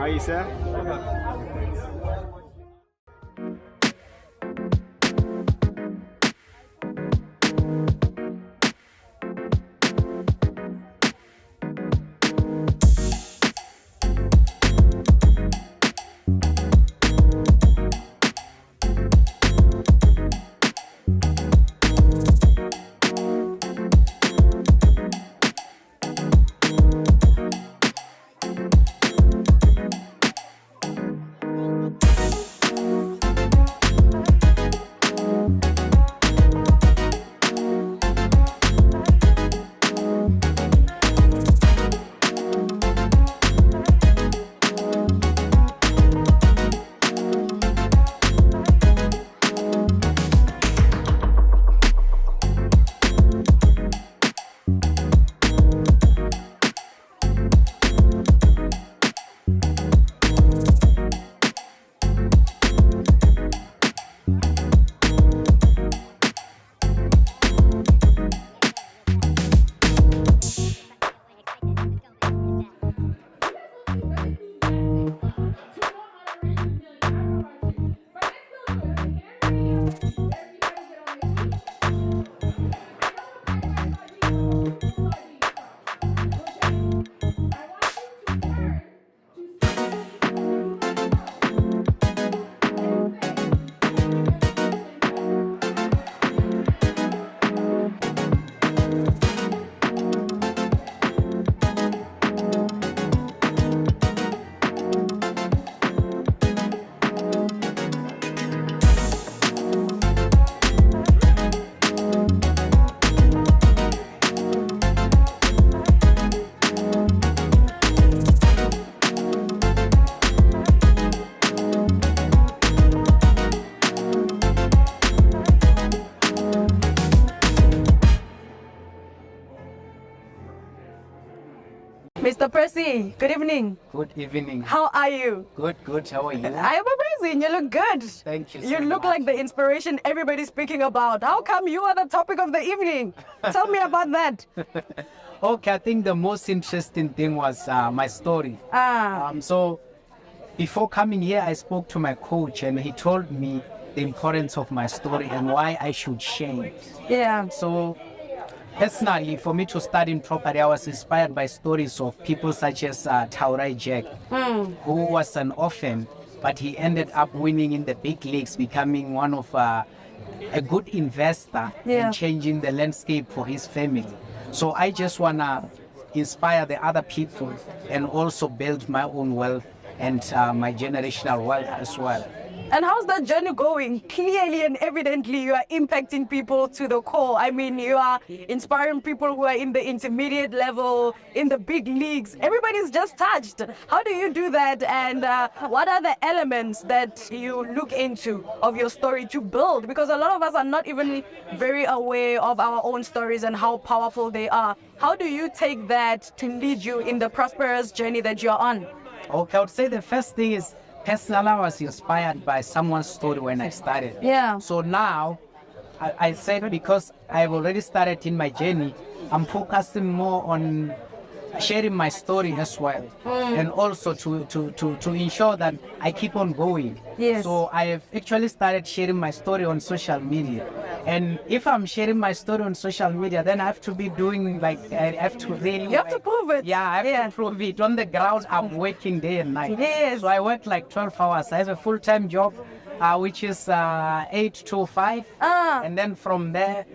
How are you, sir? Mr. Percy, good evening. Good evening. How are you? Good, good. How are you? I am amazing. You look good. Thank you so You look much. like the inspiration everybody's speaking about. How come you are the topic of the evening? Tell me about that. Okay, I think the most interesting thing was my story. So before coming here, I spoke to my coach and he told me the importance of my story and why I should share it. Yeah. So personally, for me to start in property, I was inspired by stories of people such as Taurai Jack, who was an orphan, but he ended up winning in the big leagues, becoming one of a good investor Yeah. and changing the landscape for his family. So I just want to inspire the other people and also build my own wealth and my generational wealth as well. And how's that journey going? Clearly and evidently, you are impacting people to the core. I mean, you are inspiring people who are in the intermediate level, in the big leagues. Everybody's just touched. How do you do that? And what are the elements that you look into of your story to build? Because a lot of us are not even very aware of our own stories and how powerful they are. How do you take that to lead you in the prosperous journey that you're on? Okay, I would say the first thing is personally, I was inspired by someone's story when I started. Yeah. So now, I said because I've already started in my journey, I'm focusing more on sharing my story as well, and also to ensure that I keep on going. Yes. So I have actually started sharing my story on social media. And if I'm sharing my story on social media, then I have to be doing like, I have to really... You have to prove it. Yeah, I have to prove it. On the ground, I'm working day and night. Yes. So I work like 12 hours. I have a full-time job, which is 8 to 5. And then from there,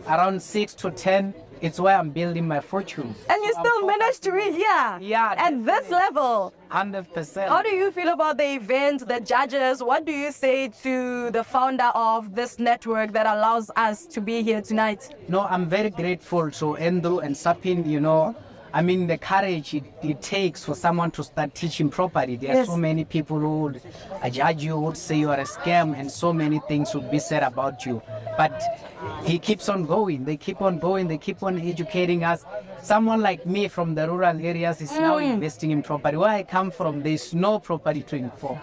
around 6 to 10, it's where I'm building my fortune. And you still managed to reach, Yeah, at this level. 100%. How do you feel about the event, the judges? What do you say to the founder of this network that allows us to be here tonight? No, I'm very grateful to Andrew and SAPIN, you know. I mean, the courage it takes for someone to start teaching property. There are so many people who would judge you, would say you are a scam, and so many things would be said about you. But he keeps on going. They keep on going. They keep on educating us. Someone like me from the rural areas is now investing in property. Where I come from, there's no property to inform.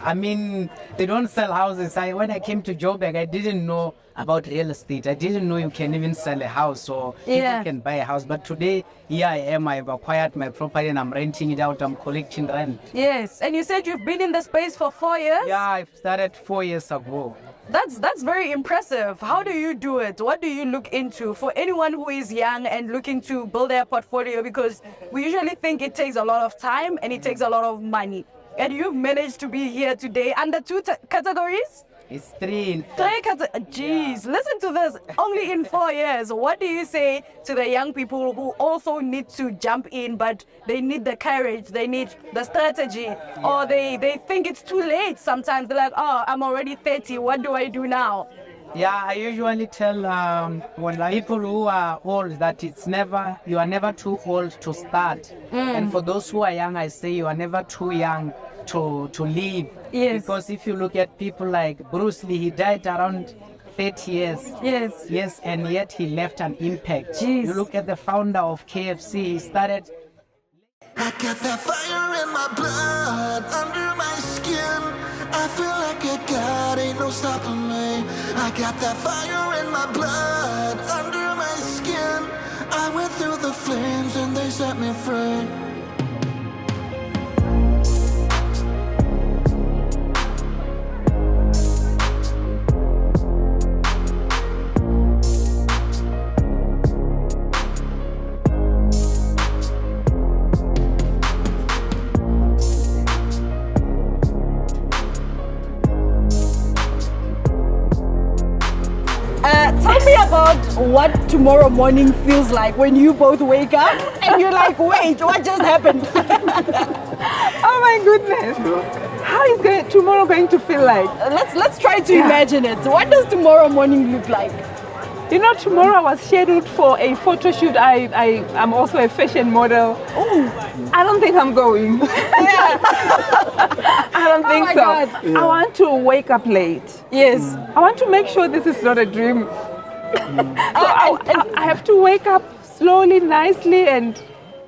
I mean, they don't sell houses. When I came to Joburg, I didn't know about real estate. I didn't know you can even sell a house or Yeah. people can buy a house. But today, here I am. I've acquired my property and I'm renting it out. I'm collecting rent. Yes. And you said you've been in the space for 4 years? Yeah, I started 4 years ago. That's very impressive. How do you do it? What do you look into for anyone who is young and looking to build their portfolio? Because we usually think it takes a lot of time and it takes a lot of money. And you've managed to be here today under two categories? It's three. Jeez, listen to this. Only in 4 years. What do you say to the young people who also need to jump in, but they need the courage, they need the strategy, or they think it's too late sometimes? They're like, oh, I'm already 30. What do I do now? Yeah, I usually tell when people who are old that you are never too old to start. And for those who are young, I say you are never too young to live. Yes. Because if you look at people like Bruce Lee, he died around 30 years. Yes. Yes, and yet he left an impact. Jeez. You look at the founder of KFC, he started. I got that fire in my blood, under my skin. I feel like a god, ain't no stopping me. I got that fire in my blood, under my skin. I went through the flames and they set me free. Tell me about what tomorrow morning feels like when you both wake up and you're like, wait, what just happened? Oh my goodness. How is tomorrow going to feel like? Let's try to imagine it. What does tomorrow morning look like? You know, tomorrow I was scheduled for a photo shoot. I'm also a fashion model. Oh, I don't think I'm going. I don't think my so. God. I want to wake up late. yes. I want to make sure this is not a dream. So I have to wake up slowly, nicely, and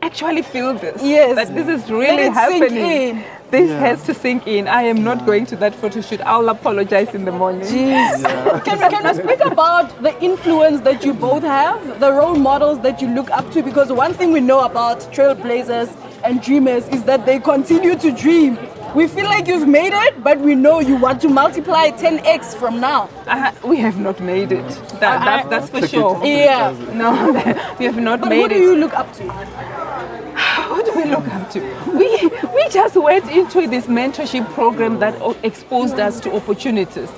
actually feel this. Yes. That this is Let really it sink happening. in. This has to sink in. I am not going to that photo shoot. I'll apologize in the morning. Jeez. Can we speak about the influence that you both have, the role models that you look up to? Because one thing we know about trailblazers and dreamers is that they continue to dream. We feel like you've made it, but we know you want to multiply 10x from now. We have not made it. That's for sure. Yeah. No, we have not But made who do it. you look up to? What do we look up to? We just went into this mentorship program that exposed us to opportunities.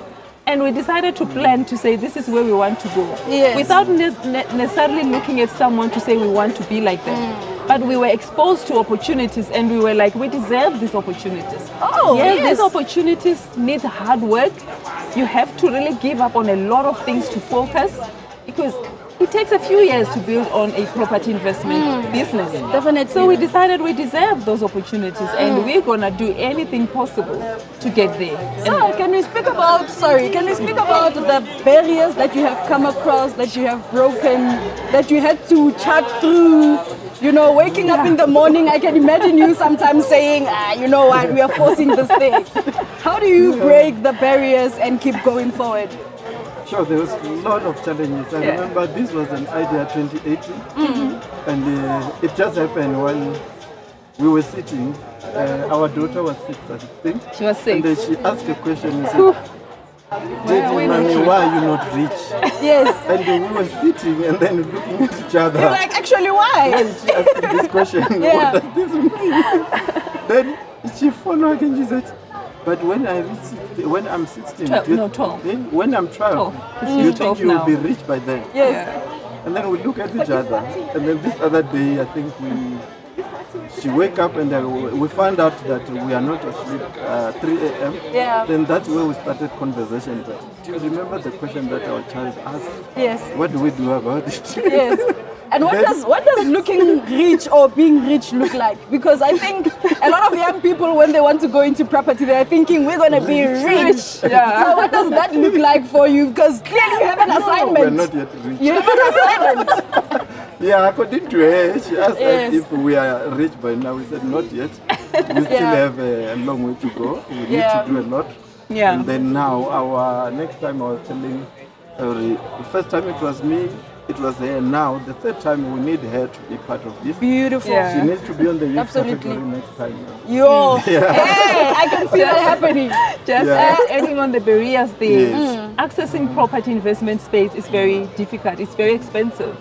And we decided to plan to say this is where we want to go. Yes. Without necessarily looking at someone to say we want to be like them. But we were exposed to opportunities and we were like, we deserve these opportunities. Oh, yes. These opportunities need hard work. You have to really give up on a lot of things to focus because it takes a few years to build on a property investment business. Definitely. So we decided we deserve those opportunities and we're gonna do anything possible to get there. So can we speak about the barriers that you have come across, that you have broken, that you had to chart through? You know, waking up in the morning, I can imagine you sometimes saying, you know what, we are forcing this thing. How do you break the barriers and keep going forward? Sure, there was a lot of challenges. I remember this was an idea 2018, and it just happened when we were sitting. Our daughter was 6, I think. She was 6. And then she asked a question and said, Daddy, Mommy, why are you not rich? Yes. And then we were sitting and then looking at each other. You're like, actually, why? And she asked me this question, Yeah. what does this mean? Then she followed and she said, but when I'm 16, 12. when I'm 12, She's you think 12 you will now. be rich by then? Yes. And then we look at each other. And then this other day, I think she wake up and we found out that we are not asleep 3 a.m. Yeah. Then that's where we started conversation. But do you remember the question that our child asked? Yes. What do we do about it? Yes. And what does looking rich or being rich look like? Because I think a lot of young people, when they want to go into property, they're thinking we're going to be rich. Yeah. So what does that look like for you? Because clearly you have an assignment. We're not yet rich. You have an assignment. Yeah, according to her, she asked Yes. us if we are rich by now. We said not yet. We still have a long way to go. We need to do a lot. Yeah. And then now, our next time I was telling, the first time it was me, it was her. Now, the third time we need her to be part of this. Beautiful. Yeah. She needs to be on the youth Absolutely. category next time. Yo, hey, I can see that happening. Just adding on the barriers there. Yes. Accessing property investment space is very difficult. It's very expensive.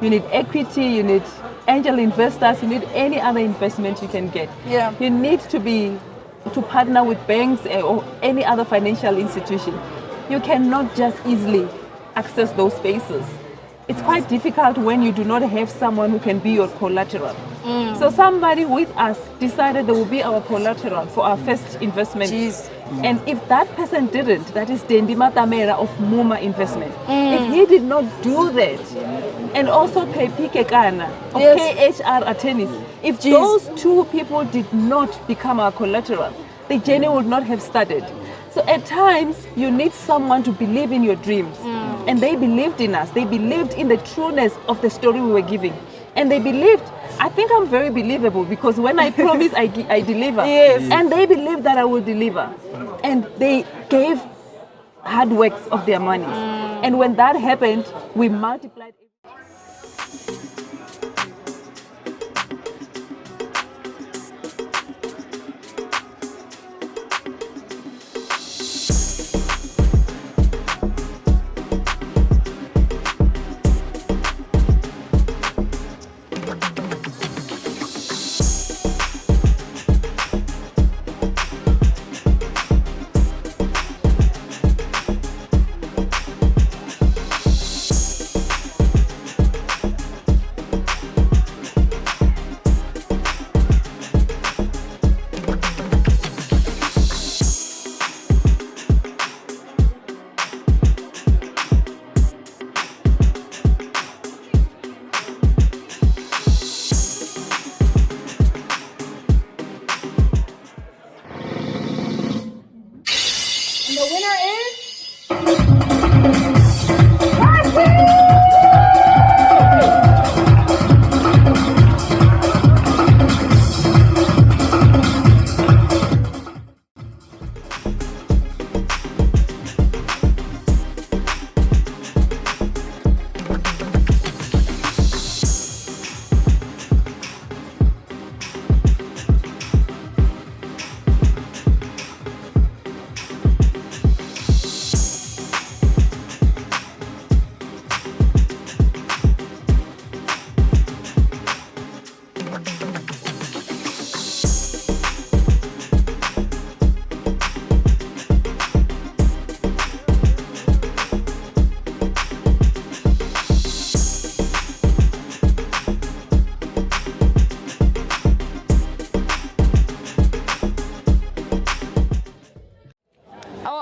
You need equity, you need angel investors, you need any other investment you can get. Yeah. You need to partner with banks or any other financial institution. You cannot just easily access those spaces. It's quite difficult when you do not have someone who can be your collateral. So somebody with us decided they will be our collateral for our first investment. Jeez. And if that person didn't, that is Dendi Matamera of Muma Investment, if he did not do that, and also Pepi Kekana of KHR attorneys, if those two people did not become our collateral, the journey would not have started. So at times, you need someone to believe in your dreams. And they believed in us. They believed in the trueness of the story we were giving. And they believed, I think I'm very believable because when I promise, I deliver. Yes. And they believed that I will deliver. And they gave hard works of their money. And when that happened, we multiplied.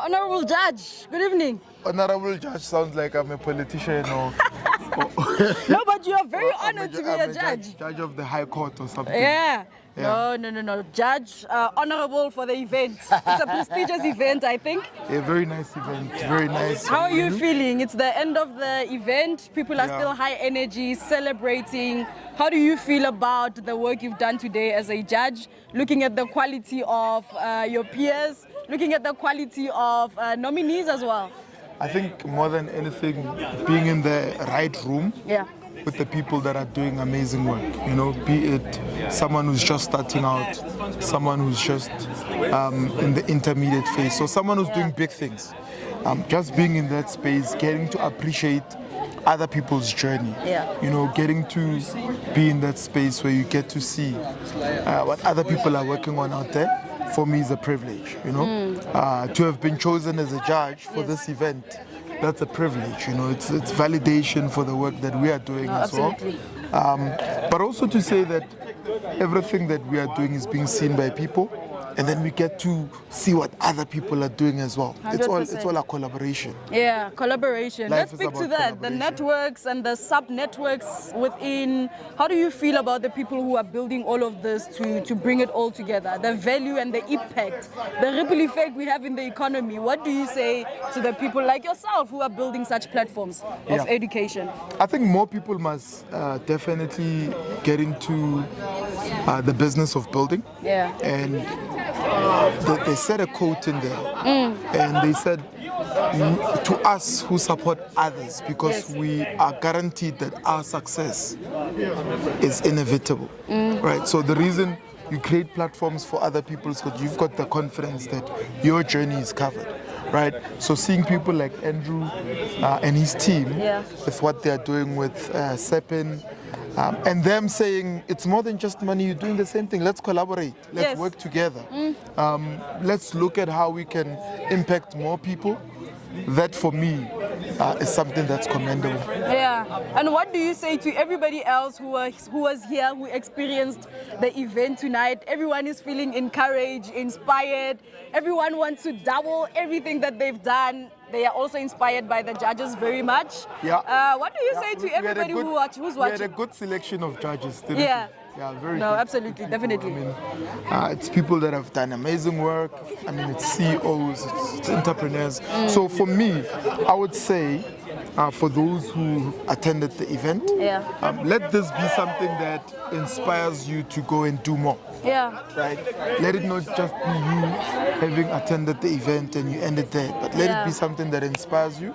Honorable Judge, good evening. Honorable Judge sounds like I'm a politician or No, but you are very honored to be a judge. Judge of the High Court or something. Yeah. Yeah. No. Judge, honorable for the event. It's a prestigious event, I think. A very nice event, very nice. How are you feeling? It's the end of the event. People are Yeah. still high energy, celebrating. How do you feel about the work you've done today as a judge? Looking at the quality of your peers, looking at the quality of nominees as well. I think more than anything, being in the right room Yeah. with the people that are doing amazing work, you know, be it someone who's just starting out, someone who's just in the intermediate phase, or someone who's doing big things. Just being in that space, getting to appreciate other people's journey, Yeah. you know, getting to be in that space where you get to see what other people are working on out there, for me is a privilege, you know. To have been chosen as a judge for this event, that's a privilege, you know. It's validation for the work that we are doing as absolutely. well. But also to say that everything that we are doing is being seen by people, and then we get to see what other people are doing as well. It's 100%. all a collaboration. Yeah, collaboration. Life Let's is speak to about that. The collaboration. networks and the sub-networks within. How do you feel about the people who are building all of this to bring it all together? The value and the impact, the ripple effect we have in the economy. What do you say to the people like yourself who are building such platforms of Yeah. education? I think more people must definitely get into the business of building. Yeah. And they said a quote in there, and they said, to us who support others, because Yes. we are guaranteed that our success is inevitable, right? So the reason you create platforms for other people is because you've got the confidence that your journey is covered, right? So seeing people like Andrew and his team Yeah. with what they are doing with SAPIN, and them saying it's more than just money, you're doing the same thing, let's collaborate, let's Yes. work together, let's look at how we can impact more people. That for me is something that's commendable. Yeah. And what do you say to everybody else who was here, who experienced the event tonight? Everyone is feeling encouraged, inspired. Everyone wants to double everything that they've done. They are also inspired by the judges very much. Yeah. What do you say to everybody who's We had a watching? good selection of judges, didn't Yeah. we? Yeah, very No, good. absolutely, definitely. I mean, it's people that have done amazing work. I mean, it's CEOs, it's entrepreneurs. So for me, I would say, for those who attended the event, Yeah. let this be something that inspires you to go and do more. Yeah. Right? Let it not just be you having attended the event and you ended there, but let Yeah. it be something that inspires you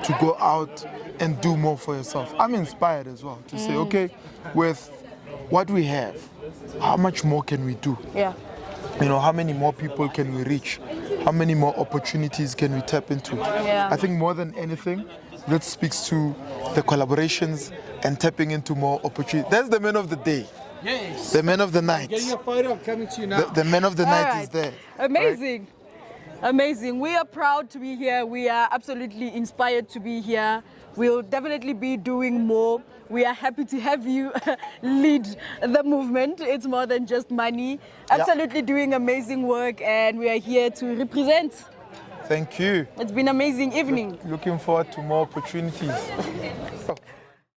to go out and do more for yourself. I'm inspired as well to say, okay, with what we have, how much more can we do? Yeah. You know, how many more people can we reach? How many more opportunities can we tap into? Yeah. I think more than anything, that speaks to the collaborations and tapping into more opportunities. That's the man of the day. Yes. The man of the night. Getting a photo, I'm coming to you now. The man of the All night right. is there. Amazing. Amazing. We are proud to be here. We are absolutely inspired to be here. We'll definitely be doing more. We are happy to have you lead the movement. It's more than just money. Absolutely doing amazing work, and we are here to represent. Thank you. It's been an amazing evening. Looking forward to more opportunities.